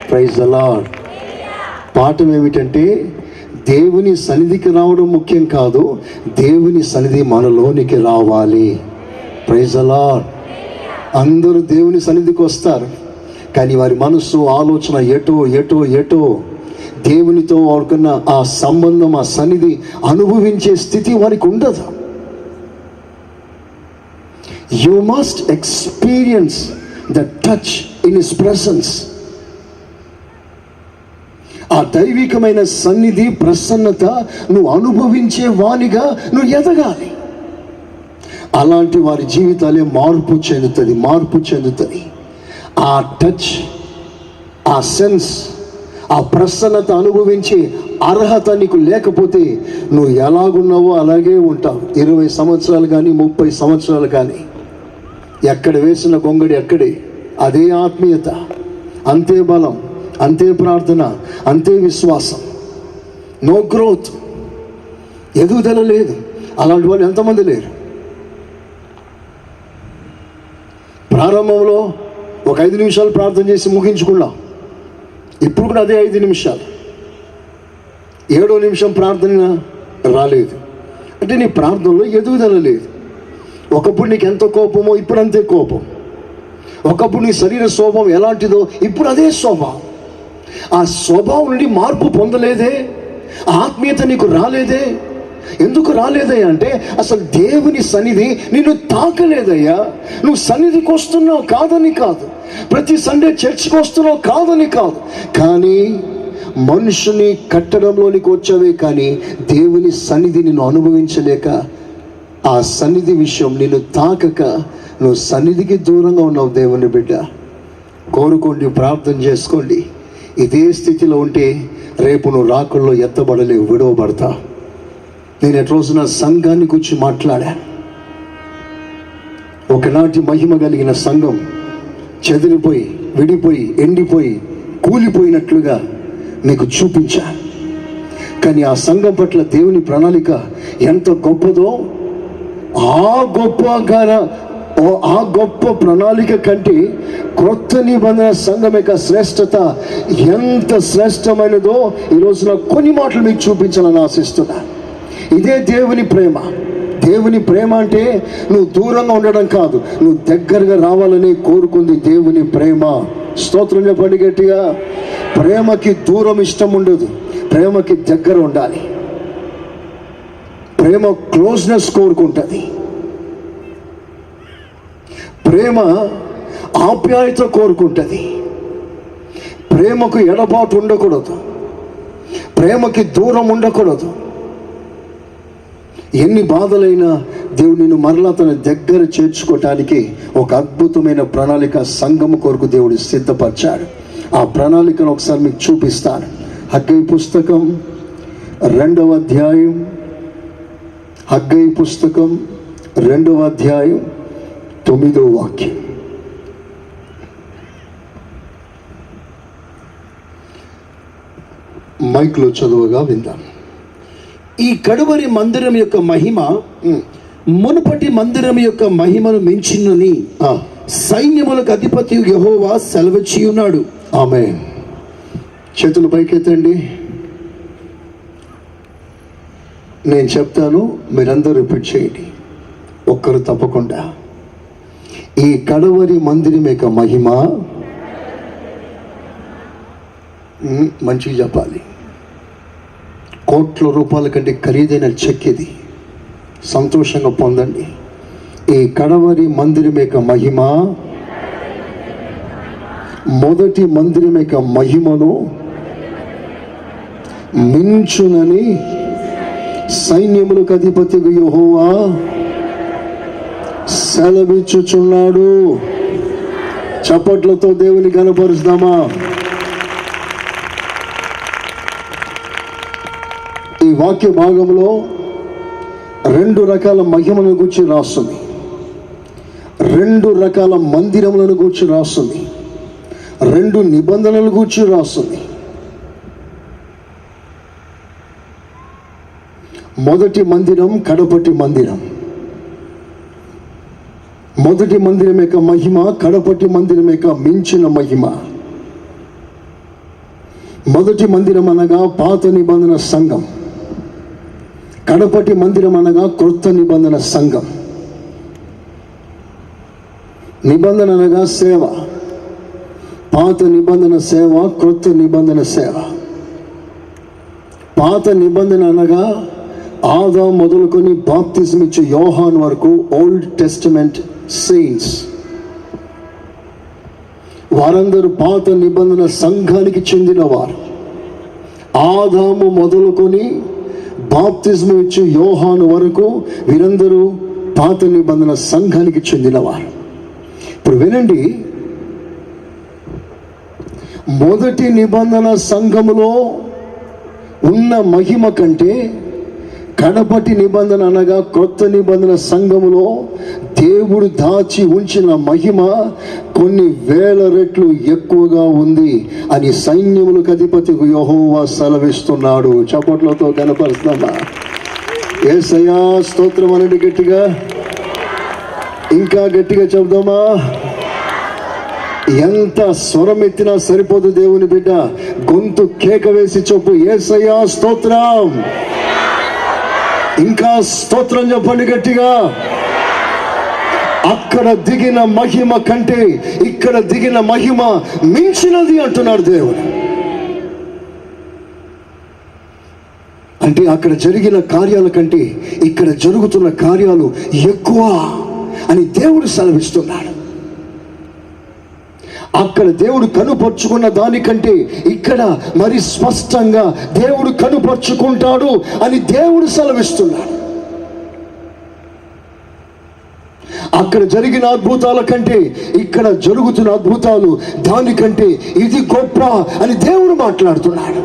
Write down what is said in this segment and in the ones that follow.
Praise the lord. పాఠం ఏమిటంటే దేవుని సన్నిధికి రావడం ముఖ్యం కాదు, దేవుని సన్నిధి మనలోనికి రావాలి. Praise the Lord. అందరూ దేవుని సన్నిధికి వస్తారు, కానీ వారి మనసు ఆలోచన ఎటో దేవునితో వాడుకున్న ఆ సంబంధం, ఆ సన్నిధి అనుభవించే స్థితి వారికి ఉండదు. You must experience the touch in his presence. ఆ దైవికమైన సన్నిధి, ప్రసన్నత నువ్వు అనుభవించే వానిగా నువ్వు ఎదగాలి. అలాంటి వారి జీవితాలే మార్పు చెందుతుంది. ఆ టచ్, ఆ సెన్స్, ఆ ప్రసన్నత అనుభవించే అర్హత నీకు లేకపోతే నువ్వు ఎలాగున్నావో అలాగే ఉంటావు. 20 సంవత్సరాలు కానీ 30 సంవత్సరాలు కానీ ఎక్కడ వేసిన గొంగడి అక్కడే. అదే ఆత్మీయత, అంతే బలం, అంతే ప్రార్థన, అంతే విశ్వాసం. నో గ్రోత్, ఎదుగుదల లేదు. అలాంటి వాళ్ళు ఎంతమంది లేరు? ప్రారంభంలో ఒక 5 నిమిషాలు ప్రార్థన చేసి ముగించుకున్నాం. ఇప్పుడు కూడా అదే 5 నిమిషాలు. 7వ నిమిషం ప్రార్థన రాలేదు అంటే నీ ప్రార్థనలో ఎదుగుదల లేదు. ఒకప్పుడు నీకు ఎంత కోపమో ఇప్పుడు అంతే కోపం. ఒకప్పుడు నీ శరీర స్వభావం ఎలాంటిదో ఇప్పుడు అదే స్వభావం. ఆ స్వభావం నుండి మార్పు పొందలేదే, ఆత్మీయత నీకు రాలేదే. ఎందుకు రాలేదయ్యా అంటే అసలు దేవుని సన్నిధి నిన్ను తాకలేదయ్యా. నువ్వు సన్నిధికి వస్తున్నావు కాదని కాదు, ప్రతి సండే చర్చికి వస్తున్నావు కాదని కాదు, కానీ మనుషుని కట్టడంలోనికి వచ్చావే కానీ దేవుని సన్నిధి నిన్ను అనుభవించలేక, ఆ సన్నిధి విషయం నిన్ను తాకక నువ్వు సన్నిధికి దూరంగా ఉన్నావు. దేవుని బిడ్డ, కోరుకోండి, ప్రార్థన చేసుకోండి. ఇదే స్థితిలో ఉంటే రేపు నువ్వు రాకుల్లో ఎత్తబడలేవు, విడవబడతా. నేను ఎట్ రోజున సంఘాన్ని గురించి మాట్లాడాను. ఒకనాటి మహిమ కలిగిన సంఘం చెదిరిపోయి, విడిపోయి, ఎండిపోయి, కూలిపోయినట్లుగా మీకు చూపించాను. కానీ ఆ సంఘం పట్ల దేవుని ప్రణాళిక ఎంత గొప్పదో, ఆ గొప్ప ప్రణాళిక కంటే క్రొత్త నిబంధన సంఘం యొక్క శ్రేష్టత ఎంత శ్రేష్టమైనదో ఈరోజున కొన్ని మాటలు మీకు చూపించాలని ఆశిస్తున్నాను. ఇదే దేవుని ప్రేమ. దేవుని ప్రేమ అంటే నువ్వు దూరంగా ఉండడం కాదు, నువ్వు దగ్గరగా రావాలని కోరుకుంది దేవుని ప్రేమ. స్తోత్రం చెప్పండి గట్టిగా. ప్రేమకి దూరం ఇష్టం ఉండదు, ప్రేమకి దగ్గర ఉండాలి. ప్రేమ క్లోజ్నెస్ కోరుకుంటుంది. ప్రేమ ఆప్యాయత కోరుకుంటుంది. ప్రేమకు ఎడబాటు ఉండకూడదు, ప్రేమకి దూరం ఉండకూడదు. ఎన్ని బాధలైనా దేవుడు నిన్ను మరలా తన దగ్గర చేర్చుకోవటానికి ఒక అద్భుతమైన ప్రణాళిక సంఘము కొరకు దేవుడు సిద్ధపరిచాడు. ఆ ప్రణాళికను ఒకసారి మీకు చూపిస్తాను. హగ్గయి పుస్తకం 2వ అధ్యాయం, హగ్గయి పుస్తకం 2వ అధ్యాయం 9వ వాక్యం. మైక్లో చదువుగా విందాం. ఈ కడువరి మందిరం యొక్క మహిమ మునుపటి మందిరం యొక్క మహిమను మించినని సైన్యములకు అధిపతి యెహోవా సెలవిచ్చి ఉన్నాడు. ఆమేన్. చేతులు పైకెత్తండి. నేను చెప్తాను, మీరందరూ రిపీట్ చేయండి, ఒక్కరు తప్పకుండా. ఈ కడవరి మందిరం యొక్క మహిమ, మంచిగా చెప్పాలి, కోట్ల రూపాయల కంటే ఖరీదైన చెక్ ఇది. సంతోషంగా పొందండి. ఈ కడవరి మందిరం యొక్క మహిమ మొదటి మందిరం యొక్క మహిమను మించునని సైన్యములకు అధిపతి యెహోవా సెలవిచ్చుచున్నాడు. చప్పట్లతో దేవుని కనపరుస్తామా? ఈ వాక్య భాగంలో 2 రకాల మహిమలను గురించి రాస్తుంది, 2 రకాల మందిరములను గురించి రాస్తుంది, 2 నిబంధనల గురించి రాస్తుంది. మొదటి మందిరం, కడపటి మందిరం. మొదటి మందిరం యొక్క మహిమ, కడపటి మందిరం యొక్క మించిన మహిమ. మొదటి మందిరం అనగా పాత నిబంధన సంఘం, కడపటి మందిరం అనగా క్రొత్త నిబంధన సంఘం. నిబంధన అనగా సేవ, పాత నిబంధన సేవ, క్రొత్త నిబంధన సేవ. పాత నిబంధన అనగా ఆదాం మొదలుకొని బాప్తిజం ఇచ్చే యోహాన్ వరకు ఓల్డ్ టెస్టమెంట్ సెయింట్స్, వారందరూ పాత నిబంధన సంఘానికి చెందినవారు. ఆదాము మొదలుకొని బాప్తిజం ఇచ్చే యోహాను వరకు వీరందరూ పాత నిబంధన సంఘానికి చెందినవారు. ఇప్పుడు వినండి, మొదటి నిబంధన సంఘములో ఉన్న మహిమ కంటే కడపటి నిబంధన అనగా క్రొత్త నిబంధన సంఘములో దేవుడు దాచి ఉంచిన మహిమ కొన్ని వేల రెట్లు ఎక్కువగా ఉంది అని సైన్యములకు అధిపతి యెహోవా సెలవిస్తున్నాడు. చప్పట్లతో కనపరుస్తామా? యేసయ్యా స్తోత్రం అనండి గట్టిగా, ఇంకా గట్టిగా చెప్దామా? ఎంత స్వరం ఎత్తినా సరిపోదు దేవుని బిడ్డ, గొంతు కేక వేసి చెప్పు, యేసయ్యా స్తోత్రం. ఇంకా స్తోత్రం చెప్పండి గట్టిగా. అక్కడ దిగిన మహిమ కంటే ఇక్కడ దిగిన మహిమ మించినది అంటున్నాడు దేవుడు. అంటే అక్కడ జరిగిన కార్యాల కంటే ఇక్కడ జరుగుతున్న కార్యాలు ఎక్కువ అని దేవుడు సెలవిస్తున్నాడు. అక్కడ దేవుడు కనుపరుచుకున్న దానికంటే ఇక్కడ మరి స్పష్టంగా దేవుడు కనుపరుచుకుంటాడు అని దేవుడు సెలవిస్తున్నాడు. అక్కడ జరిగిన అద్భుతాల కంటే ఇక్కడ జరుగుతున్న అద్భుతాలు దానికంటే ఇది గొప్ప అని దేవుడు మాట్లాడుతున్నాడు.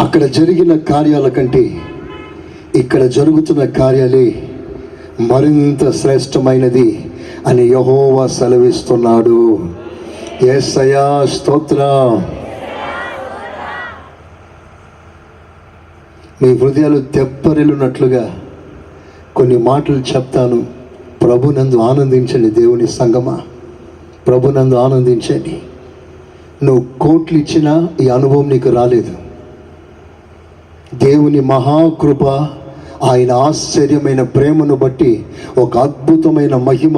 అక్కడ జరిగిన కార్యాల కంటే ఇక్కడ జరుగుతున్న కార్యాలే మరింత శ్రేష్టమైనది అని యెహోవా సెలవిస్తున్నాడు. యేసయ్యా స్తోత్రం. మీ హృదయాలు తెప్పరిల్లునట్లుగా కొన్ని మాటలు చెప్తాను. ప్రభునందు ఆనందించండి దేవుని సంగమా, ప్రభునందు ఆనందించండి. నువ్వు కోట్లు ఇచ్చినా ఈ అనుభవం నీకు రాలేదు. దేవుని మహాకృప, ఆయన ఆశ్చర్యమైన ప్రేమను బట్టి ఒక అద్భుతమైన మహిమ,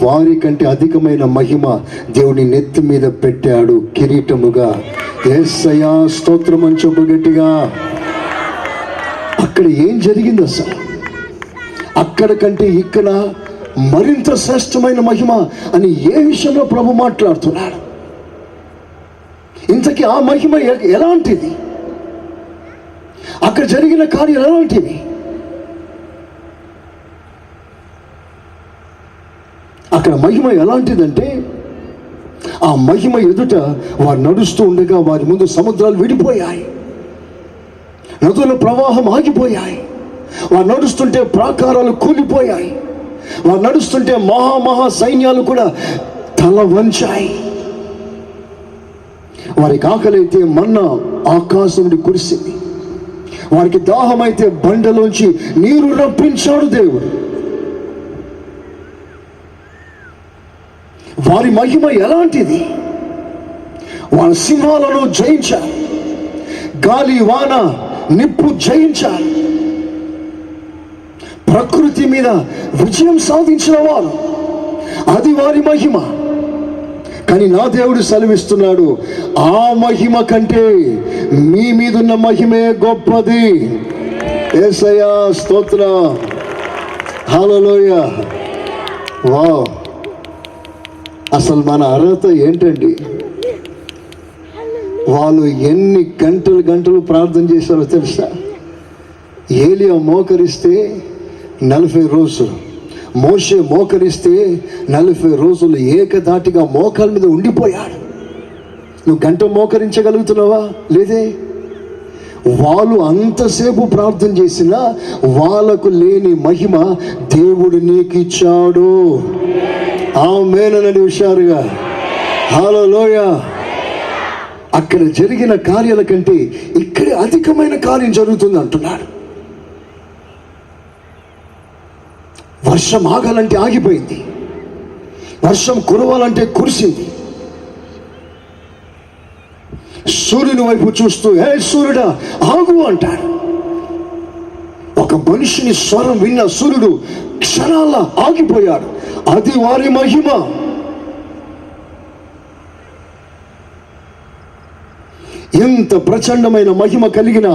వారి కంటే అధికమైన మహిమ దేవుని నెత్తి మీద పెట్టాడు కిరీటముగా. యేసయ్యా స్తోత్రం అని చెప్పు గట్టిగా. అక్కడ ఏం జరిగింది అసలు? అక్కడ కంటే ఇక్కడ మరింత శ్రేష్టమైన మహిమ అని ఏ విషయంలో ప్రభు మాట్లాడుతున్నాడు? ఇంతకీ ఆ మహిమ ఎలాంటిది? అక్కడ జరిగిన కార్యాలు ఎలాంటివి? అక్కడ మహిమ ఎలాంటిదంటే, ఆ మహిమ ఎదుట వారు నడుస్తూ ఉండగా వారి ముందు సముద్రాలు విడిపోయాయి, నదుల ప్రవాహం ఆగిపోయాయి. వారు నడుస్తుంటే ప్రాకారాలు కూలిపోయాయి. వారు నడుస్తుంటే మహా సైన్యాలు కూడా తల వంచాయి. వారికి ఆకలైతే మన్నా ఆకాశం నుండి కురిసింది. వారికి దాహమైతే బండలోంచి నీరు రప్పించాడు దేవుడు. వారి మహిమ ఎలాంటిది? వారి సింహాలను జయించారు, గాలి వాన నిప్పు జయించారు, ప్రకృతి మీద విజయం సాధించిన వారు. అది వారి మహిమ. కానీ నా దేవుడు సెలవిస్తున్నాడు, ఆ మహిమ కంటే మీ మీదున్న మహిమే గొప్పది. యేసయ్యా స్తోత్రం. హల్లెలూయా. వావ్. అసలు మన అర్హత ఏంటండి? వాళ్ళు ఎన్ని గంటలు ప్రార్థన చేశారో తెలుసా? ఏలియా మోకరిస్తే 40 రోజులు, మోషే మోకరిస్తే 40 రోజులు ఏకధాటిగా మోకాల మీద ఉండిపోయాడు. నువ్వు గంట మోకరించగలుగుతున్నావా? లేదే. వాళ్ళు అంతసేపు ప్రార్థన చేసినా వాళ్ళకు లేని మహిమ దేవుడు నీకు ఇచ్చాడు. ఆమేనని హుషారుగా హల్లెలూయా. అక్కడ జరిగిన కార్యాల కంటే ఇక్కడే అధికమైన కార్యం జరుగుతుంది అంటున్నాడు. వర్షం ఆగాలంటే ఆగిపోయింది, వర్షం కురవాలంటే కురిసింది. సూర్యుని వైపు చూస్తూ హే సూర్యుడా ఆగు అంటాడు. ఒక మనిషిని స్వరం విన్న సూర్యుడు క్షణాల ఆగిపోయాడు. అది వారి మహిమ. ఎంత ప్రచండమైన మహిమ కలిగిన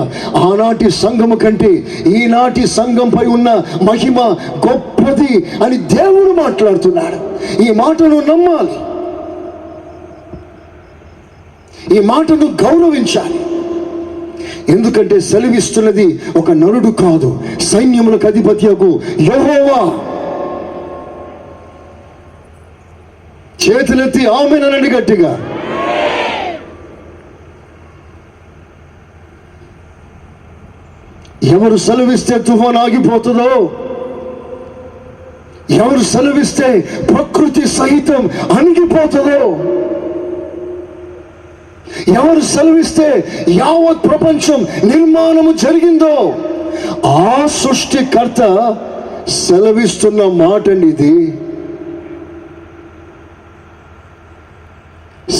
ఆనాటి సంఘము కంటే ఈనాటి సంఘంపై ఉన్న మహిమ గొప్పది అని దేవుడు మాట్లాడుతున్నాడు. ఈ మాటను నమ్మాలి, ఈ మాటను గౌరవించాలి. ఎందుకంటే సెలవిస్తున్నది ఒక నరుడు కాదు, సైన్యములకు అధిపతియగు యెహోవా. చేతులెత్తి ఆమేననండి గట్టిగా. ఎవరు సెలవిస్తే తుఫాను ఆగిపోతుందో, ఎవరు సెలవిస్తే ప్రకృతి సహితం అణిగిపోతుందో, ఎవరు సెలవిస్తే యావత్ ప్రపంచం నిర్మాణము జరిగిందో, ఆ సృష్టికర్త సెలవిస్తున్న మాట అండి ఇది.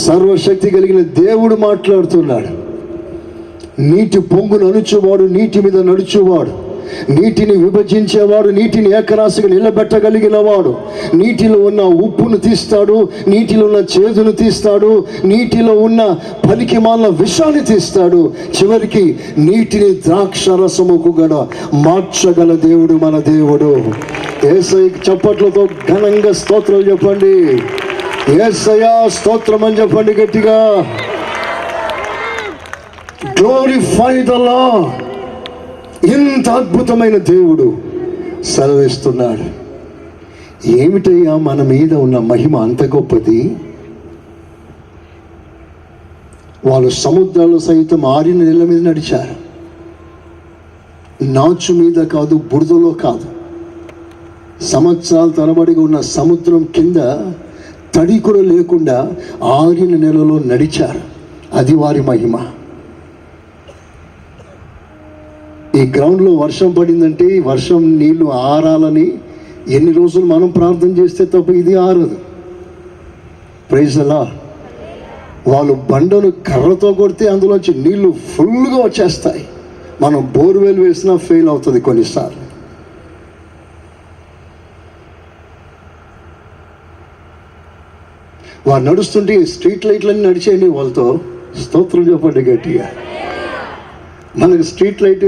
సర్వశక్తి కలిగిన దేవుడు మాట్లాడుతున్నాడు. నీటి పొంగును అణుచువాడు, నీటి మీద నడుచువాడు, నీటిని విభజించేవాడు, నీటిని ఏకరాశిగా నిలబెట్టగలిగిన వాడు, నీటిలో ఉన్న ఉప్పును తీస్తాడు, నీటిలో ఉన్న చేదును తీస్తాడు, నీటిలో ఉన్న పలికిమాల విషాన్ని తీస్తాడు, చివరికి నీటిని ద్రాక్షరసముకు గడ మార్చగల దేవుడు మన దేవుడు. యేసయ్యకి చప్పట్లతో ఘనంగా స్తోత్రాలు చెప్పండి. యేసయ్యా స్తోత్రం అని చెప్పండి గట్టిగా. Glorify the lord. ఇంత అద్భుతమైన దేవుడు సెలవిస్తున్నాడు. ఏమిటయ్యా మన మీద ఉన్న మహిమ అంత గొప్పది? వాళ్ళు సముద్రాలు సైతం ఆరిన నీళ్ళ మీద నడిచారు. నాచు మీద కాదు, బురదలో కాదు, సంవత్సరాల తరబడిగా ఉన్న సముద్రం కింద తడి కూడా లేకుండా ఆరిన నెలలో నడిచారు. అది వారి మహిమ. ఈ గ్రౌండ్లో వర్షం పడిందంటే వర్షం నీళ్లు ఆరాలని ఎన్ని రోజులు మనం ప్రార్థన చేస్తే తప్ప ఇది ఆరదు. Praise the lord. వాళ్ళు బండను కర్రతో కొడితే అందులోంచి నీళ్లు ఫుల్గా వచ్చేస్తాయి. మనం బోర్వెల్ వేసినా ఫెయిల్ అవుతుంది కొన్నిసార్లు. వారు నడుస్తుంటే స్ట్రీట్ లైట్లన్నీ నడిచేయండి వాళ్ళతో. స్తోత్రం చెప్పండి గట్టిగా. మనకు స్ట్రీట్ లైట్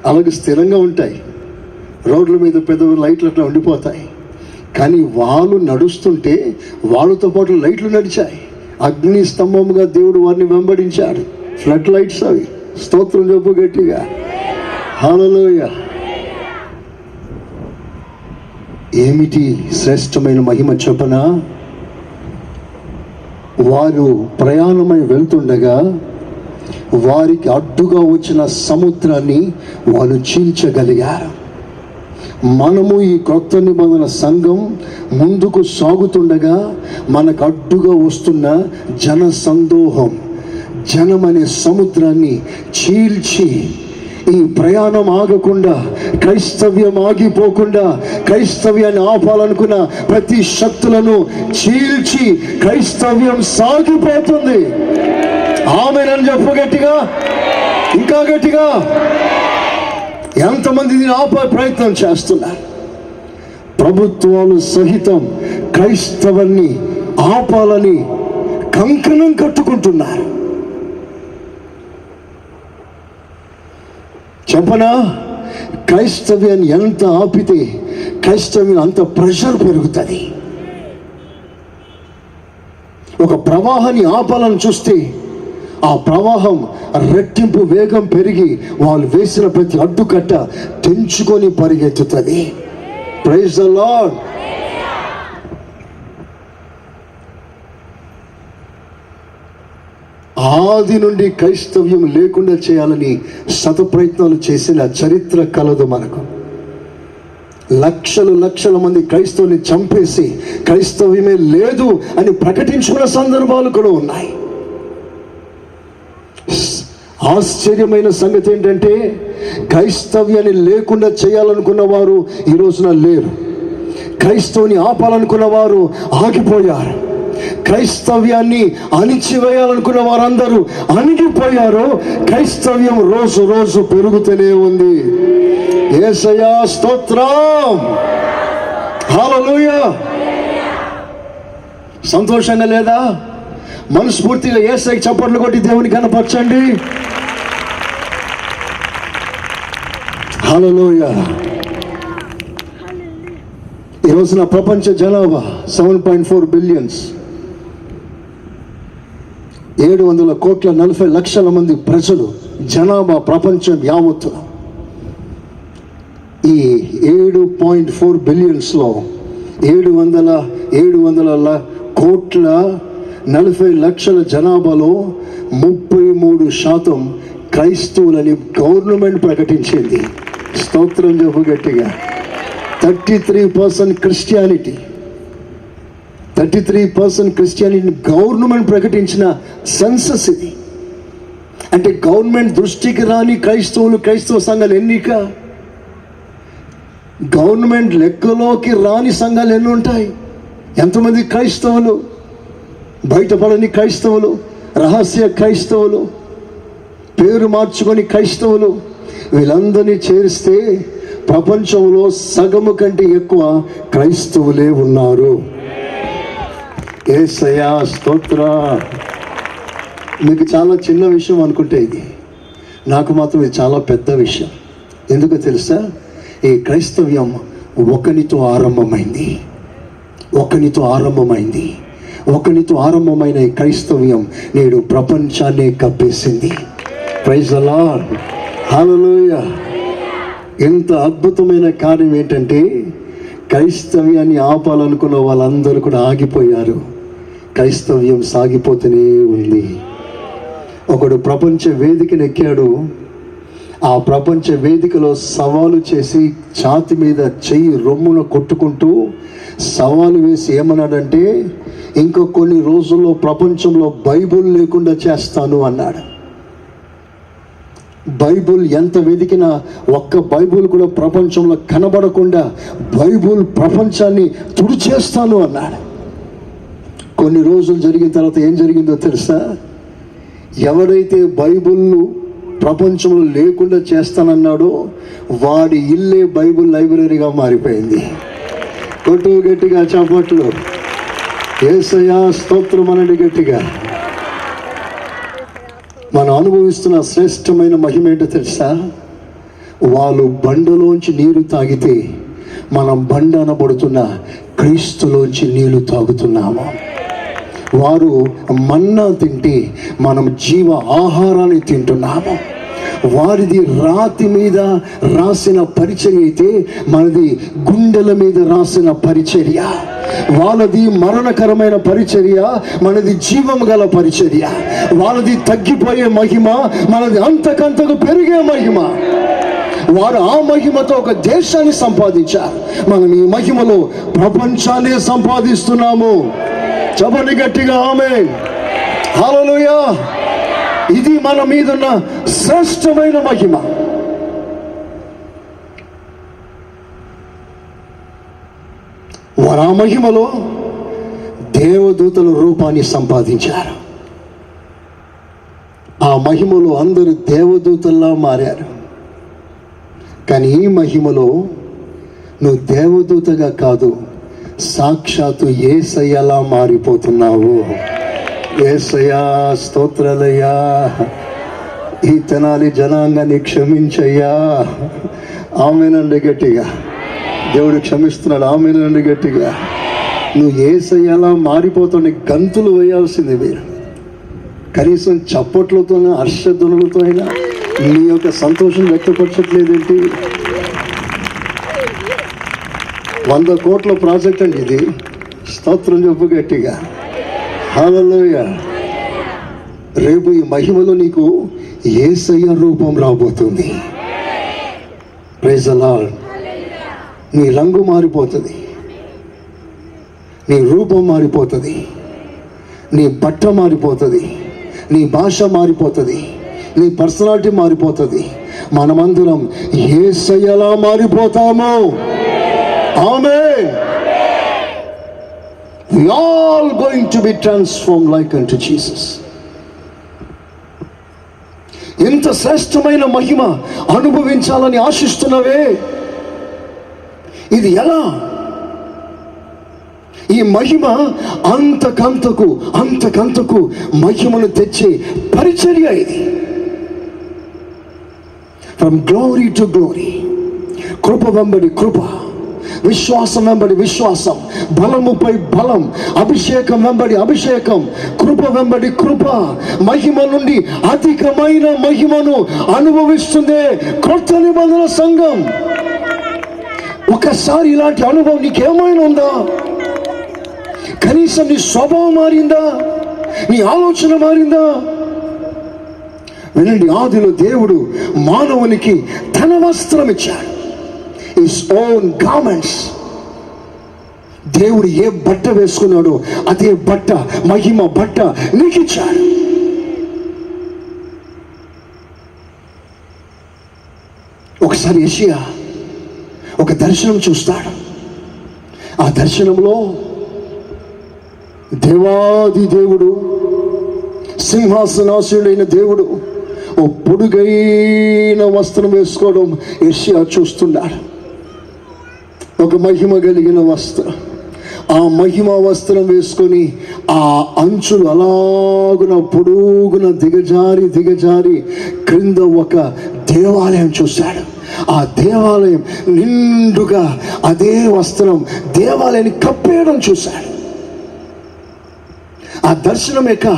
అలాగే స్థిరంగా ఉంటాయి, రోడ్ల మీద పెద్ద లైట్లు అట్లా ఉండిపోతాయి. కానీ వాళ్ళు నడుస్తుంటే వాళ్ళతో పాటు లైట్లు నడిచాయి. అగ్ని స్తంభముగా దేవుడు వారిని వెంబడించాడు. ఫ్లడ్ లైట్స్ అవి. స్తోత్రం చెప్పు గట్టిగా. హల్లెలూయా. ఏమిటి శ్రేష్టమైన మహిమ చెప్పనా? వారు ప్రయాణమై వెళ్తుండగా వారికి అడ్డుగా వచ్చిన సముద్రాన్ని వాళ్ళు చీల్చగలిగారు. మనము ఈ క్రొత్త నిబంధన సంఘం ముందుకు సాగుతుండగా మనకు అడ్డుగా వస్తున్న జన సందోహం, జనం అనే సముద్రాన్ని చీల్చి ఈ ప్రయాణం ఆగకుండా, క్రైస్తవ్యం ఆగిపోకుండా, క్రైస్తవ్యాన్ని ఆపాలనుకున్న ప్రతి శక్తులను చీల్చి క్రైస్తవ్యం సాగిపోతుంది. ఆమేనని చెప్పు గట్టిగా, ఇంకా గట్టిగా. ఎంతమంది దీన్ని ఆపే ప్రయత్నం చేస్తున్నారు? ప్రభుత్వాలు సహితం క్రైస్తవాన్ని ఆపాలని కంకణం కట్టుకుంటున్నారు. చెప్పనా? క్రైస్తవ్యాన్ని ఎంత ఆపితే క్రైస్తవ్యం అంత ప్రెషర్ పెరుగుతుంది. ఒక ప్రవాహాన్ని ఆపాలని చూస్తే ఆ ప్రవాహం రెట్టింపు వేగం పెరిగి వాళ్ళు వేసిన ప్రతి అడ్డుకట్ట తెంచుకొని పరిగెత్తుతుంది. Praise the lord. ఆది నుండి క్రైస్తవ్యం లేకుండా చేయాలని శతప్రయత్నాలు చేసిన చరిత్ర కలదు మనకు. లక్షలు లక్షల మంది క్రైస్తవుని చంపేసి క్రైస్తవ్యమే లేదు అని ప్రకటించుకున్న సందర్భాలు కూడా ఉన్నాయి. ఆశ్చర్యమైన సంగతి ఏంటంటే క్రైస్తవ్యాన్ని లేకుండా చేయాలనుకున్న వారు ఈ రోజున లేరు. క్రైస్తవుని ఆపాలనుకున్న వారు ఆగిపోయారు. క్రైస్తవ్యాన్ని అణిచివేయాలనుకున్న వారందరూ అణిగిపోయారు. క్రైస్తవ్యం రోజు రోజు పెరుగుతూనే ఉంది. యేసయ్యా స్తోత్రం, హల్లెలూయా. సంతోషంగా లేదా? మనస్ఫూర్తిగా యేసయ్యకి చప్పట్లు కొట్టి దేవుని కనపరచండి. హల్లెలూయా. ఈ రోజున ప్రపంచ జనాభా 7.4 బిలియన్స్, 740 లక్షల మంది ప్రజలు జనాభా ప్రపంచం యావత్తు. ఈ 7.4 బిలియన్స్లో 700 కోట్ల 40 లక్షల జనాభాలో 33% క్రైస్తవులని గవర్నమెంట్ ప్రకటించింది. స్తోత్రం చెప్పు గట్టిగా. 33% క్రిస్టియానిటీ, 33% క్రిస్టియానిటీని గవర్నమెంట్ ప్రకటించిన సెన్సస్ ఇది. అంటే గవర్నమెంట్ దృష్టికి రాని క్రైస్తవ సంఘాలు ఎన్నిక, గవర్నమెంట్ లెక్కలోకి రాని సంఘాలు ఎన్ని ఉంటాయి? ఎంతమంది క్రైస్తవులు, బయటపడని క్రైస్తవులు, రహస్య క్రైస్తవులు, పేరు మార్చుకొని క్రైస్తవులు, వీళ్ళందరినీ చేరిస్తే ప్రపంచంలో సగము కంటే ఎక్కువ క్రైస్తవులే ఉన్నారు. యేసయ్యా స్తోత్ర. మీకు చాలా చిన్న విషయం అనుకుంటే ఇది, నాకు మాత్రం ఇది చాలా పెద్ద విషయం. ఎందుకో తెలుసా? ఈ క్రైస్తవ్యం ఒకనితో ఆరంభమైంది. ఒకనితో ఆరంభమైన ఈ క్రైస్తవ్యం నేడు ప్రపంచాన్ని కప్పేసింది. ప్రైజ్ ది లార్డ్, హల్లెలూయా. ఎంత అద్భుతమైన కార్యం ఏంటంటే, క్రైస్తవ్యాన్ని ఆపాలనుకున్న వాళ్ళందరూ కూడా ఆగిపోయారు. క్రైస్తవ్యం సాగిపోతూనే ఉంది. ఒకడు ప్రపంచ వేదికను ఎక్కాడు. ఆ ప్రపంచ వేదికలో సవాలు చేసి ఛాతి మీద చెయ్యి రొమ్మున కొట్టుకుంటూ సవాలు వేసి ఏమన్నాడంటే, ఇంకో కొన్ని రోజుల్లో ప్రపంచంలో బైబుల్ లేకుండా చేస్తాను అన్నాడు. బైబుల్ ఎంత వెతికినా ఒక్క బైబుల్ కూడా ప్రపంచంలో కనబడకుండా బైబుల్ ప్రపంచాన్ని తుడిచేస్తాను అన్నాడు. కొన్ని రోజులు జరిగిన తర్వాత ఏం జరిగిందో తెలుసా? ఎవరైతే బైబుల్ ప్రపంచంలో లేకుండా చేస్తానన్నాడో వాడి ఇల్లే బైబుల్ లైబ్రరీగా మారిపోయింది. కొట్టు గట్టిగా చప్పట్లు. యేసయ్యా స్తోత్రం అనండి గట్టిగా. మనం అనుభవిస్తున్న శ్రేష్టమైన మహిమ ఏంటో తెలుసా? వాళ్ళు బండలోంచి నీరు తాగితే మనం బండ అనబడుతున్న క్రీస్తులోంచి నీళ్లు తాగుతున్నాము. వారు మన్నా తింటే మనం జీవ ఆహారాన్ని తింటున్నాము. వారిది రాతి మీద రాసిన పరిచర్య అయితే మనది గుండెల మీద రాసిన పరిచర్య. వాళ్ళది మరణకరమైన పరిచర్య, మనది జీవం గల పరిచర్య. వాళ్ళది తగ్గిపోయే మహిమ, మనది అంతకంతకు పెరిగే మహిమ. వారు ఆ మహిమతో ఒక దేశాన్ని సంపాదించారు. మనం ఈ మహిమలో ప్రపంచాన్ని సంపాదిస్తున్నాము. చెప్పండి గట్టిగా ఆమేన్, హల్లెలూయా. ఇది మన మీదున్న శ్రేష్టమైన మహిమ. వారు ఆ మహిమలో దేవదూతల రూపాన్ని సంపాదించారు. ఆ మహిమలో అందరూ దేవదూతల్లా మారారు. కానీ ఈ మహిమలో నువ్వు దేవదూతగా కాదు, సాక్షాత్తు యేసయ్యలా మారిపోతున్నావు. యేసయ్యా స్తోత్రాలయ్యా. ఈ తెనాలి జనాంగాన్ని క్షమించయ్యా. ఆమేనండి గట్టిగా. దేవుడు క్షమిస్తున్నాడు. ఆమేనండి గట్టిగా. నువ్వు యేసయ్యలా మారిపోతావు. గంతులు వేయాల్సింది మీరు. కనీసం చప్పట్లతోనూ హర్షధ్వనులతో అయినా నీ యొక్క సంతోషం వ్యక్తపరచట్లేదేంటి? 100 కోట్ల ప్రాజెక్ట్ అండి ఇది. స్తోత్రం చెప్పు గట్టిగా. హల్లెలూయా. రేపు ఈ మహిమలో నీకు యేసయ్య రూపం రాబోతుంది. Praise the Lord. నీ రంగు మారిపోతుంది, నీ రూపం మారిపోతుంది, నీ బట్ట మారిపోతుంది, నీ భాష మారిపోతుంది, నీ పర్సనాలిటీ మారిపోతుంది. మనమందరం యేసయ్యలా మారిపోతాము. ఆమేన్. We all going to be transformed like unto Jesus. ఎంత శ్రేష్టమైన మహిమ అనుభవించాలని ఆశిస్తున్నావే, ఇది ఎలా? ఈ మహిమ అంతకంతకు మహిమను తెచ్చే పరిచర్య ఇది. ఫ్రమ్ గ్లోరీ టు గ్లోరీ, కృప వెంబడి కృప, విశ్వాసం వెంబడి విశ్వాసం, బలముపై బలం, అభిషేకం వెంబడి అభిషేకం, కృప వెంబడి కృప, మహిమ నుండి అధికమైన మహిమను అనుభవిస్తుందే క్రొత్త నిబంధన సంఘం. ఒకసారి ఇలాంటి అనుభవం నీకేమైనా ఉందా? కనీసం నీ స్వభావం మారిందా? నీ ఆలోచన మారిందా? వినండి, ఆదిలో దేవుడు మానవునికి తన వస్త్రం ఇచ్చాడు, his own garments. దేవుడు ఏ బట్ట వేసుకున్నాడో అదే బట్ట, మహిమ బట్ట నీకు ఇచ్చాడు. ఒకసారి యెషయా ఒక దర్శనం చూస్తాడు. ఆ దర్శనంలో దేవాది దేవుడు, సింహాసనాసీనుడైన దేవుడు ఓ పొడుగైన వస్త్రం వేసుకోవడం యెషయా చూస్తున్నాడు. ఒక మహిమ కలిగిన వస్త్రం. ఆ మహిమ వస్త్రం వేసుకొని ఆ అంచులు అలాగున పొడుగున దిగజారి క్రింద ఒక దేవాలయం చూశాడు. ఆ దేవాలయం నిండుగా అదే వస్త్రం దేవాలయాన్ని కప్పేయడం చూశాడు. ఆ దర్శనం యొక్క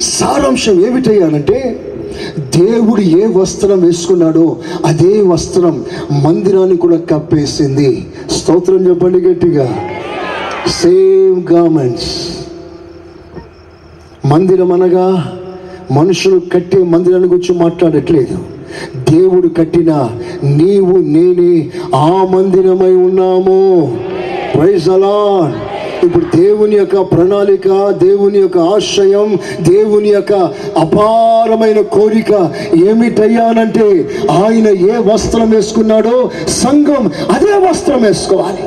సారాంశం ఏమిటయ్యానంటే, దేవుడు ఏ వస్త్రం వేసుకున్నాడో అదే వస్త్రం మందిరాన్ని కూడా కప్పేసింది. స్తోత్రం చెప్పండి గట్టిగా. Same garments. మందిరం అనగా మనుషులు కట్టే మందిరాన్ని గురించి మాట్లాడట్లేదు. దేవుడు కట్టిన నీవు నేనే ఆ మందిరమై ఉన్నాము. Praise the Lord. ఇప్పుడు దేవుని యొక్క ప్రణాళిక, దేవుని యొక్క ఆశయం, దేవుని యొక్క అపారమైన కోరిక ఏమిటయ్యానంటే, ఆయన ఏ వస్త్రం వేసుకున్నాడో సంఘం అదే వస్త్రం వేసుకోవాలి.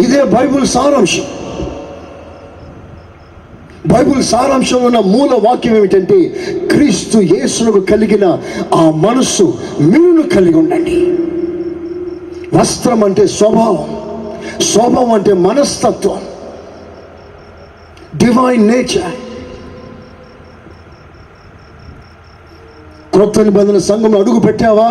ఇదే బైబిల్ సారాంశం. బైబిల్ సారాంశంలో ఉన్న మూల వాక్యం ఏమిటంటే, క్రీస్తు యేసునకు కలిగిన ఆ మనస్సు మీరును కలిగి ఉండండి. వస్త్రం అంటే స్వభావం, స్వభావం అంటే మనస్తత్వం, డివైన్ నేచర్. క్రొత్త నిబంధన సంఘంలో అడుగు పెట్టావా?